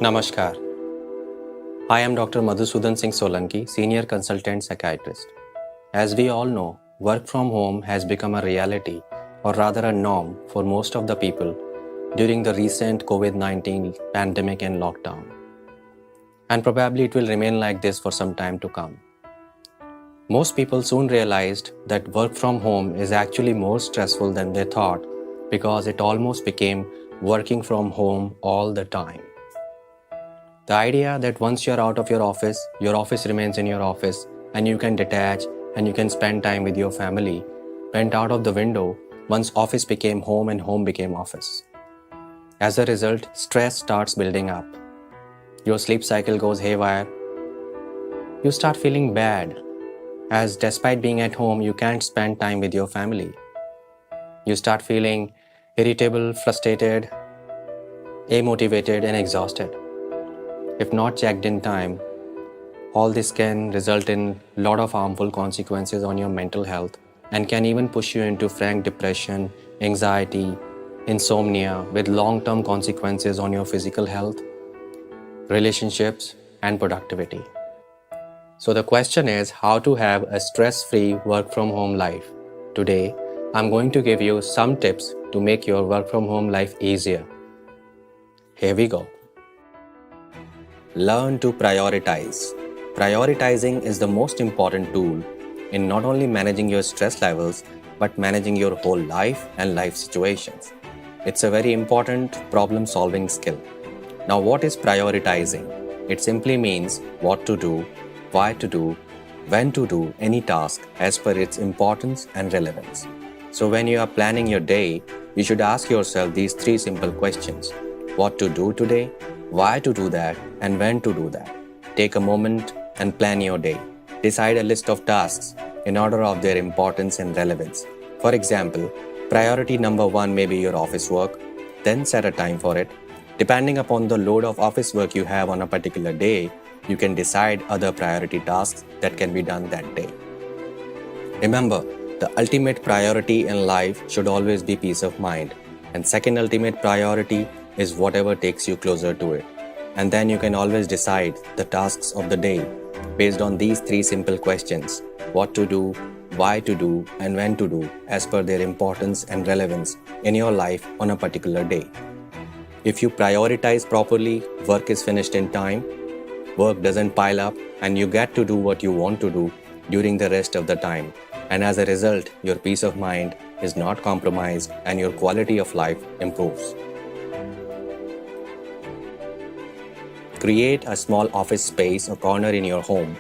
Namaskar. I am Dr. Madhusudan Singh Solanki, Senior Consultant Psychiatrist. As we all know, work from home has become a reality, or rather a norm, for most of the people during the recent COVID-19 pandemic and lockdown. And probably it will remain like this for some time to come. Most people soon realized that work from home is actually more stressful than they thought because it almost became working from home all the time. The idea that once you're out of your office remains in your office and you can detach and you can spend time with your family went out of the window once office became home and home became office. As a result, stress starts building up. Your sleep cycle goes haywire. You start feeling bad as despite being at home, you can't spend time with your family. You start feeling irritable, frustrated, amotivated, and exhausted. If not checked in time, all this can result in a lot of harmful consequences on your mental health and can even push you into frank depression, anxiety, insomnia with long-term consequences on your physical health, relationships, and productivity. So the question is how to have a stress-free work-from-home life. Today, I'm going to give you some tips to make your work-from-home life easier. Here we go. Learn to prioritize. Prioritizing is the most important tool in not only managing your stress levels, but managing your whole life and life situations. It's a very important problem-solving skill. Now, what is prioritizing? It simply means what to do, why to do, when to do any task as per its importance and relevance. So when you are planning your day, you should ask yourself these three simple questions. What to do today, why to do that, and when to do that. Take a moment and plan your day. Decide a list of tasks in order of their importance and relevance. For example, priority number 1 may be your office work, then set a time for it. Depending upon the load of office work you have on a particular day, you can decide other priority tasks that can be done that day. Remember, the ultimate priority in life should always be peace of mind. And second ultimate priority is whatever takes you closer to it. And then you can always decide the tasks of the day based on these three simple questions: what to do, why to do, and when to do as per their importance and relevance in your life on a particular day. If you prioritize properly, work is finished in time, work doesn't pile up, and you get to do what you want to do during the rest of the time. And as a result, your peace of mind is not compromised and your quality of life improves. Create a small office space or corner in your home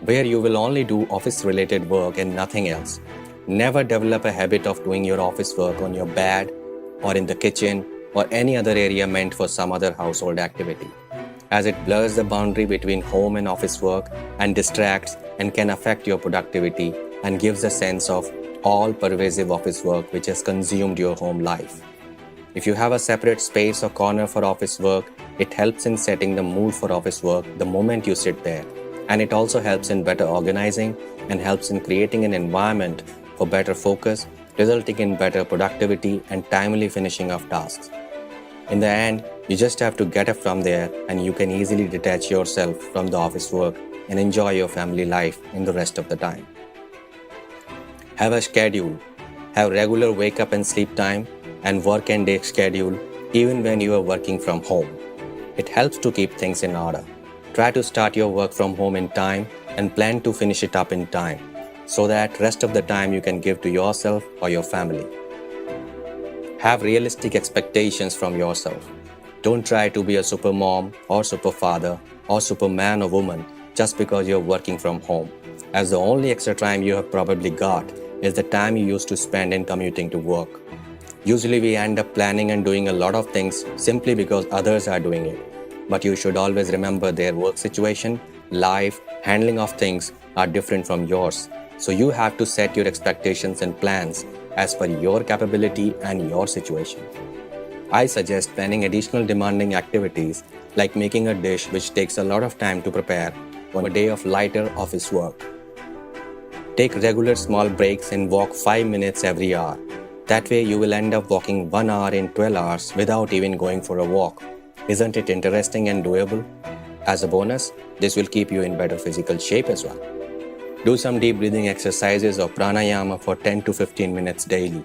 where you will only do office-related work and nothing else. Never develop a habit of doing your office work on your bed or in the kitchen or any other area meant for some other household activity, as it blurs the boundary between home and office work and distracts and can affect your productivity and gives a sense of all-pervasive office work which has consumed your home life. If you have a separate space or corner for office work, it helps in setting the mood for office work the moment you sit there. And it also helps in better organizing and helps in creating an environment for better focus, resulting in better productivity and timely finishing of tasks. In the end, you just have to get up from there and you can easily detach yourself from the office work and enjoy your family life in the rest of the time. Have a schedule. Have regular wake up and sleep time and work and day schedule even when you are working from home. It helps to keep things in order. Try to start your work from home in time and plan to finish it up in time so that rest of the time you can give to yourself or your family. Have realistic expectations from yourself. Don't try to be a super mom or super father or superman or woman just because you're working from home, as the only extra time you have probably got is the time you used to spend in commuting to work. Usually we end up planning and doing a lot of things simply because others are doing it. But you should always remember their work situation, life, handling of things are different from yours. So you have to set your expectations and plans as per your capability and your situation. I suggest planning additional demanding activities like making a dish which takes a lot of time to prepare on a day of lighter office work. Take regular small breaks and walk 5 minutes every hour. That way you will end up walking 1 hour in 12 hours without even going for a walk. Isn't it interesting and doable? As a bonus, this will keep you in better physical shape as well. Do some deep breathing exercises or pranayama for 10 to 15 minutes daily.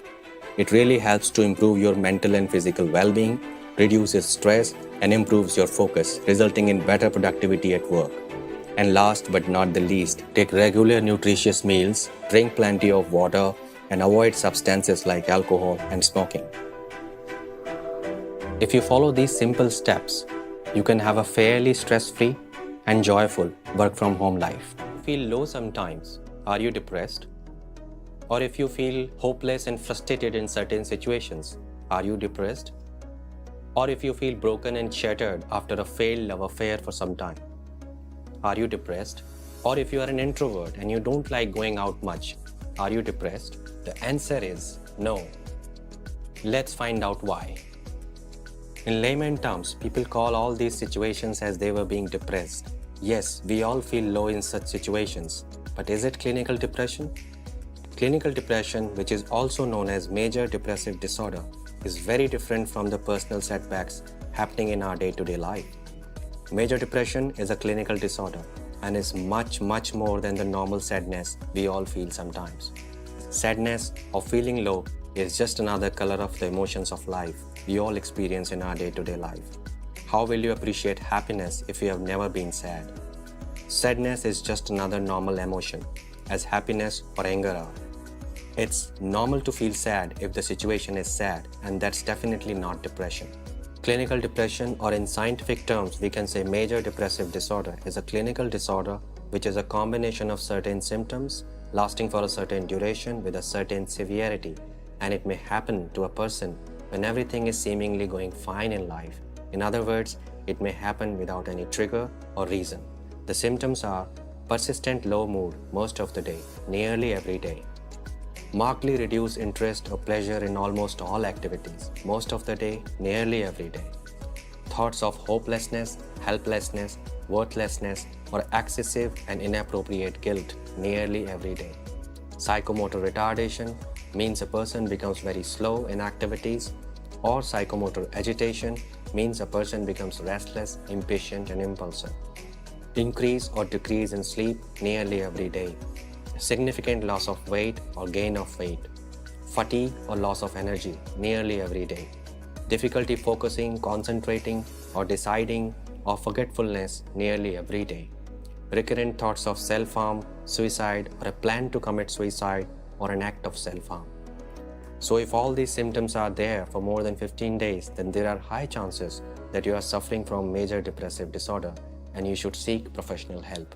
It really helps to improve your mental and physical well-being, reduces stress, and improves your focus, resulting in better productivity at work. And last but not the least, take regular nutritious meals, drink plenty of water, and avoid substances like alcohol and smoking. If you follow these simple steps, you can have a fairly stress-free and joyful work-from-home life. Feel low sometimes. Are you depressed? Or if you feel hopeless and frustrated in certain situations, are you depressed? Or if you feel broken and shattered after a failed love affair for some time, are you depressed? Or if you are an introvert and you don't like going out much, are you depressed? The answer is no. Let's find out why. In layman terms, people call all these situations as they were being depressed. Yes, we all feel low in such situations, but is it clinical depression? Clinical depression, which is also known as major depressive disorder, is very different from the personal setbacks happening in our day-to-day life. Major depression is a clinical disorder and is much more than the normal sadness we all feel sometimes. Sadness or feeling low is just another color of the emotions of life we all experience in our day-to-day life. How will you appreciate happiness if you have never been sad? Sadness is just another normal emotion, as happiness or anger are. It's normal to feel sad if the situation is sad, and that's definitely not depression. Clinical depression, or in scientific terms we can say major depressive disorder, is a clinical disorder which is a combination of certain symptoms lasting for a certain duration with a certain severity, and it may happen to a person when everything is seemingly going fine in life. In other words, it may happen without any trigger or reason. The symptoms are persistent low mood most of the day, nearly every day. Markedly reduced interest or pleasure in almost all activities, most of the day, nearly every day. Thoughts of hopelessness, helplessness, worthlessness, or excessive and inappropriate guilt, nearly every day. Psychomotor retardation means a person becomes very slow in activities, or psychomotor agitation means a person becomes restless, impatient, and impulsive. Increase or decrease in sleep nearly every day. Significant loss of weight or gain of weight. Fatigue or loss of energy nearly every day. Difficulty focusing, concentrating, or deciding, or forgetfulness nearly every day. Recurrent thoughts of self-harm, suicide, or a plan to commit suicide, or an act of self-harm. So if all these symptoms are there for more than 15 days, then there are high chances that you are suffering from major depressive disorder and you should seek professional help.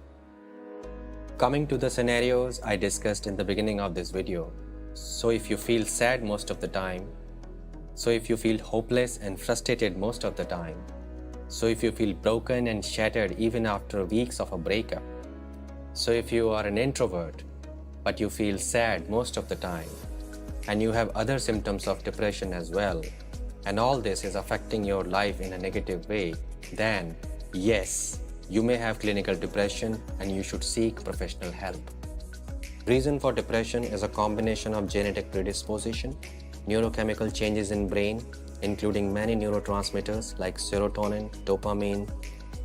Coming to the scenarios I discussed in the beginning of this video. So if you feel sad most of the time, so if you feel hopeless and frustrated most of the time, so if you feel broken and shattered even after weeks of a breakup, so if you are an introvert but you feel sad most of the time, and you have other symptoms of depression as well, and all this is affecting your life in a negative way, then yes, you may have clinical depression and you should seek professional help. Reason for depression is a combination of genetic predisposition, neurochemical changes in brain, including many neurotransmitters like serotonin, dopamine,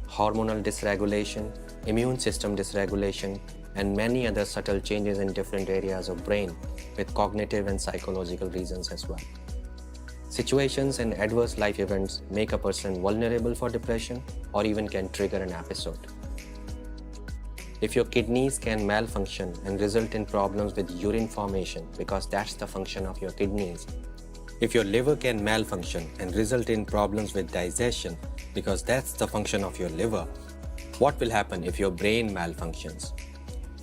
hormonal dysregulation, immune system dysregulation, and many other subtle changes in different areas of brain with cognitive and psychological reasons as well. Situations and adverse life events make a person vulnerable for depression or even can trigger an episode. If your kidneys can malfunction and result in problems with urine formation, because that's the function of your kidneys. If your liver can malfunction and result in problems with digestion, because that's the function of your liver, what will happen if your brain malfunctions?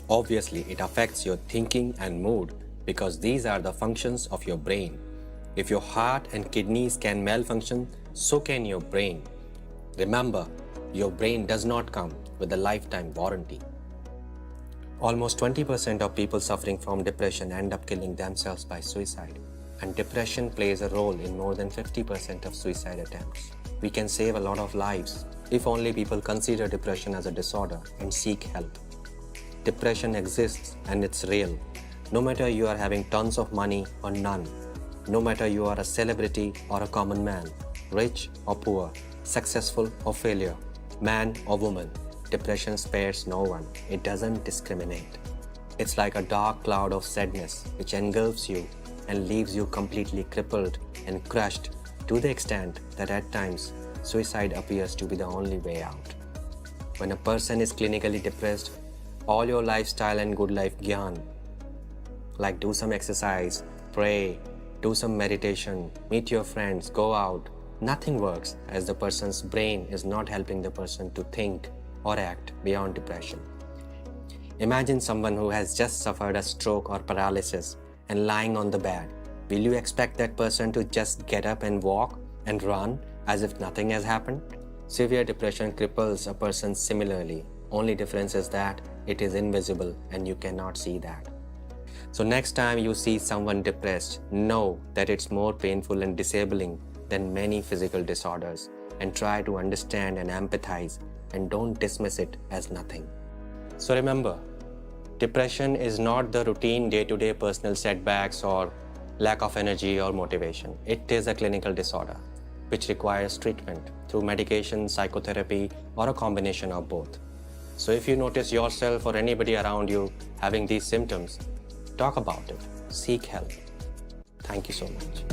Obviously, it affects your thinking and mood because these are the functions of your brain. If your heart and kidneys can malfunction, so can your brain. Remember, your brain does not come with a lifetime warranty. Almost 20% of people suffering from depression end up killing themselves by suicide, and depression plays a role in more than 50% of suicide attempts. We can save a lot of lives if only people consider depression as a disorder and seek help. Depression exists and it's real. No matter you are having tons of money or none, no matter you are a celebrity or a common man, rich or poor, successful or failure, man or woman, depression spares no one. It doesn't discriminate. It's like a dark cloud of sadness which engulfs you and leaves you completely crippled and crushed to the extent that at times suicide appears to be the only way out. When a person is clinically depressed, all your lifestyle and good life gyan, like do some exercise, pray, do some meditation, meet your friends, go out, nothing works as the person's brain is not helping the person to think or act beyond depression. Imagine someone who has just suffered a stroke or paralysis and lying on the bed. Will you expect that person to just get up and walk and run as if nothing has happened? Severe depression cripples a person similarly. Only difference is that it is invisible and you cannot see that. So next time you see someone depressed, know that it's more painful and disabling than many physical disorders, and try to understand and empathize, and don't dismiss it as nothing. So remember, depression is not the routine day-to-day personal setbacks or lack of energy or motivation. It is a clinical disorder which requires treatment through medication, psychotherapy, or a combination of both. So if you notice yourself or anybody around you having these symptoms, talk about it, seek help. Thank you so much.